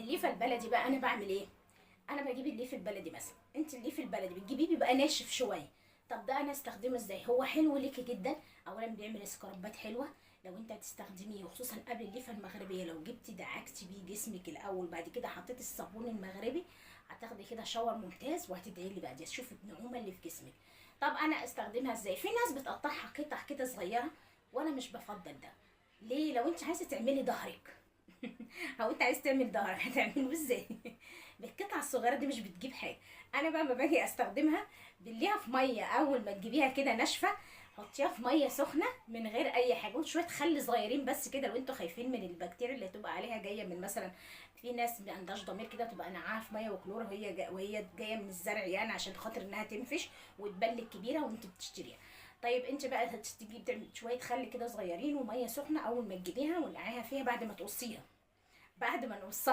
الليفه البلدي بقى انا بعمل ايه؟ انا بجيب الليف البلدي مثلا، انت الليف البلدي بتجيبيه بيبقى ناشف شويه. طب ده انا استخدمه ازاي؟ هو حلو ليكي جدا، اولا بيعمل سكرابات حلوه. لو انت هتستخدميه وخصوصا قبل الليفه المغربيه، لو جبتي دعكتي بيه جسمك الاول بعد كده حطيتي الصابون المغربي، هتاخدي كده شاور ممتاز وهتدعي لي بقى دي تشوفي النعومه اللي في جسمك. طب انا استخدمها ازاي؟ في ناس بتقطعها قطع كده صغيره، وانا مش بفضل ده. ليه؟ لو انت عايزه تعملي ظهرك او انت عايز تعمل ظهرك هتعمله ازاي؟ بالقطعه الصغيره دي مش بتجيب حاجه. انا بقى لما باجي استخدمها بنليها في ميه، اول ما تجيبيها كده ناشفه حطيها في ميه سخنه من غير اي حاجه وشويه خل صغيرين بس كده، لو انتوا خايفين من البكتيريا اللي هتبقى عليها جايه من مثلا، في ناس ما عندهاش ضمير كده تبقى نقعها في ميه وكلور وهي جايه من الزرع، يعني عشان خاطر انها تنفش وتبلك كبيره وانت بتشتريها. طيب انت بقى هتجيبي تعمل شويه خل كده صغيرين وميه سخنه اول ما تجيبيها ونقعيها فيها بعد ما تقصيها، بعد ما نقصها